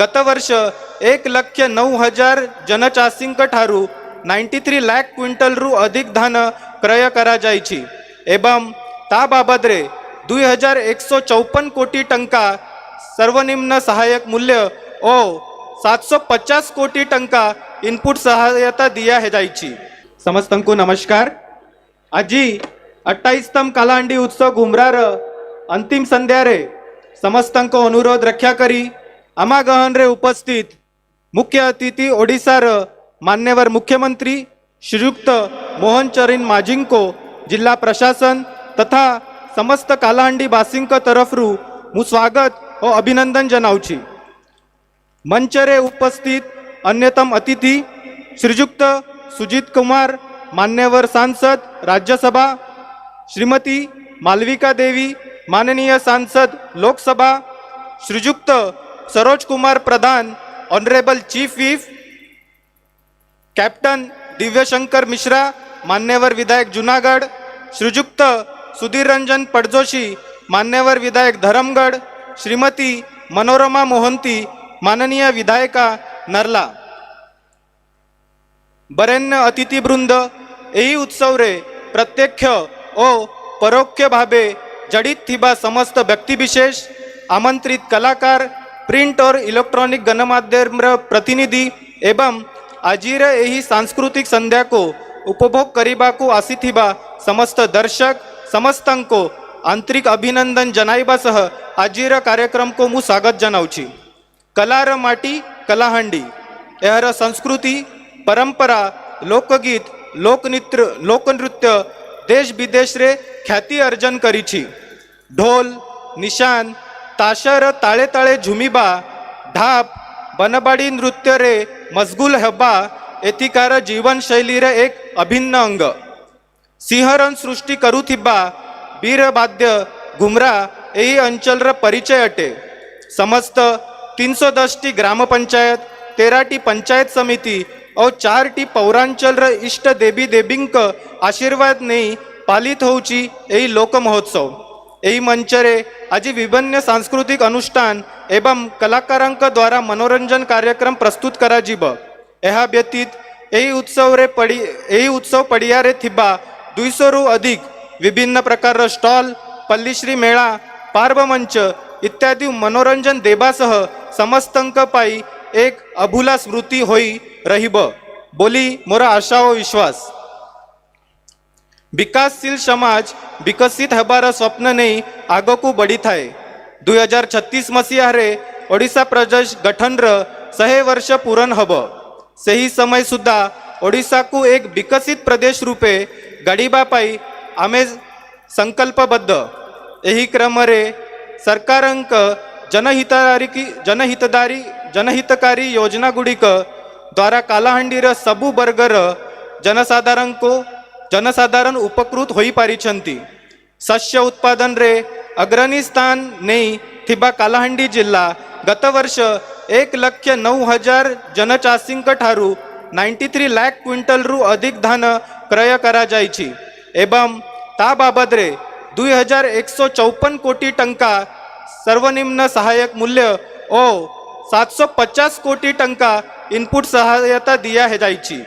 गत वर्ष 1,09,000 जनचाषींक ठारू 93 लाख क्विंटल रु अधिक धान क्रय करा जाइछि एवं ता बाबदरे 2,154 कोटी टंका सर्वनिम्न सहायक मूल्य और 750 कोटी टंका इनपुट सहायता दिया है जाइछि। समस्तंकु नमस्कार। आजी 28तम कालाहांडी उत्सव घुमरार अंतिम संध्या रे समस्तंको अनुरोध रक्षा करी आमा गहन रे उपस्थित मुख्य अतिथि ओडिशार मान्यवर मुख्यमंत्री श्रीयुक्त मोहन चरण माझींको जिला प्रशासन तथा समस्त कालाहांडी बासिंक तरफरु मु स्वागत और अभिनंदन जनाऊछि। मंच रे उपस्थित अन्यतम अतिथि श्रीयुक्त सुजीत कुमार मान्यवर सांसद राज्यसभा, श्रीमती मालविका देवी माननीय सांसद लोकसभा, श्रीयुक्त Saroj Kumar Pradhan honourable chief whip, captain Divyashankar Mishra मान्यवर विधायक जूनागढ़, श्रीयुक्त सुधीर रंजन पड़जोशी मान्यवर विधायक धरमगढ़, श्रीमती मनोरमा मोहंती माननीय विधायिका नरला, बरेण्य अतिथिवृंद यही उत्सव रे प्रत्यक्ष और परोक्ष भावे जड़ित थिबा समस्त व्यक्तिविशेष, आमंत्रित कलाकार, प्रिंट और इलेक्ट्रॉनिक गणमाध्यम प्रतिनिधि एवं आजिर यही सांस्कृतिक संध्या को उपभोग करिबा को आसीथिबा समस्त दर्शक समस्तंको आंतरिक अभिनंदन जनाइबा सह आजिर कार्यक्रम को मु स्वागत जनाऊछि। कलार माटी कलाहांडी एहर संस्कृति परंपरा लोकगीत लोकनृत्य देश विदेश रे ख्याति अर्जन करिछि। ढोल निशान ताशर ताले ताले झुमिबा ढाप बनबाड़ी नृत्य रे मशगुल हेबा एथिकार जीवन शैली रे एक अभिन्न अंग। सिंहरन सृष्टि करुथिबा वीरवाद्य घुमरा यही अंचल र परिचय अटे। समस्त 310 टी ग्राम पंचायत 13 टी पंचायत समिति और 4 टी पौरांचल र इष्ट देवी देवींक आशीर्वाद नहीं पालित होउची यही लोक महोत्सव। यही मंच रे आज विभिन्न सांस्कृतिक अनुष्ठान एवं कलाकारांक द्वारा मनोरंजन कार्यक्रम प्रस्तुत करा जीव। यह व्यतीत यही उत्सव पड़िया रे थिबा 200 रु अधिक विभिन्न प्रकार स्टॉल पल्लीश्री मेला पार्व मंच इत्यादि मनोरंजन देबा सह समस्तंक पाई एक अभूला स्मृति होई रहिब बोली मोर आशा और विश्वास। विकासशील समाज विकसित हेबार स्वप्न नहीं आग को बढ़ी थाए। 2036 मसीहा रे ओडिशा प्रदेश गठन र 100 वर्ष पूरण हब। सही समय सुधा ओडिशा को एक विकसित प्रदेश रूपे गढ़ीबा पाई आमे संकल्पबद्ध। यही क्रम रे सरकारंक जनहितकारी योजना गुड़िक द्वारा कालाहांडीर सबु वर्गर जनसाधारण उपकृत होई पारिछंती। शस्य उत्पादन रे अग्रणी स्थान नहीं थिबा कालाहांडी जिला गत वर्ष 1,09,000 जनचाषींक ठारू 93 लाख क्विंटल रु अधिक धान क्रय करा जाइछि एवं ता बाबदरे 2,154 कोटी टंका सर्वनिम्न सहायक मूल्य और 750 कोटी टंका इनपुट सहायता दिया है जाइछि।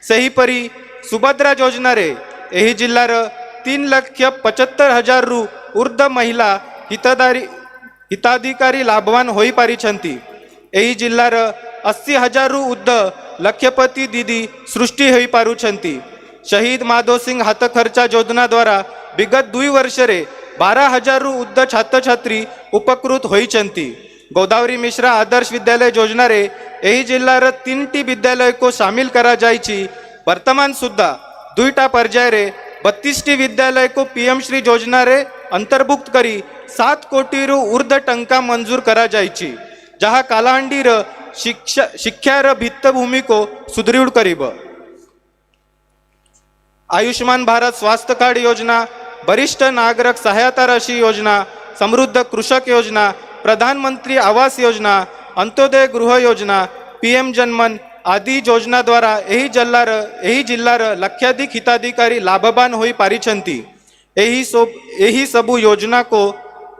सही परी सुभद्रा योजना रे यही जिलार 3,75,000 रु ऊर्ध महिला हिताधिकारी लाभवान होई पारिछंती। यही जिलार 80,000 रु ऊर्ध लक्षपति दीदी सृष्टि होई पारुछंती। शहीद माधो सिंह हाथ खर्चा योजना द्वारा विगत 2 वर्ष रे 12,000 रु ऊर्ध छात्र छात्री उपकृत होइछंती। गोदावरी मिश्रा आदर्श विद्यालय योजना रे यही जिलार 3टी विद्यालय को शामिल करा जाइछि। वर्तमान सुद्धा 2टा पर्याय रे 32टी विद्यालय को पीएम श्री योजना रे अंतर्भुक्त करी 7 कोटी रु ऊर्ध टंका मंजूर करा जाइछि, जहाँ कालाहांडीर शिक्षार भित्तभूमि को सुदृढ़ करिब। आयुष्मान भारत स्वास्थ्य कार्ड योजना, वरिष्ठ नागरिक सहायता राशि योजना, समृद्ध कृषक योजना, प्रधानमंत्री आवास योजना, अंत्योदय गृह योजना, पीएम जनमन आदि योजना द्वारा यही जिल्लार लक्षाधिक हिताधिकारी लाभवान होई पारिछंती। यही सबु योजना को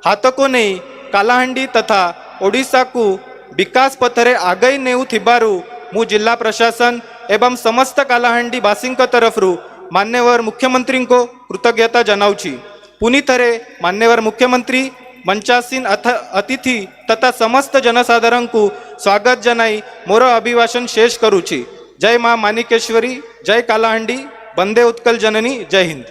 हाथ को नहीं कालाहांडी तथा ओडिशा को विकास पथरे आगई नेउ थिबारु मु जिला प्रशासन एवं समस्त कालाहांडी बासिंक तरफरु मान्यवर मुख्यमंत्री को कृतज्ञता जनाउछि। पुनी थरे मान्यवर मुख्यमंत्री मंचासीन अतिथि तथा समस्त जनसाधारण को स्वागत जनाई मोर अभिभाषण शेष करुछि। जय मां मानिकेश्वरी, जय कालाहांडी, वंदे उत्कल जननी, जय हिंद।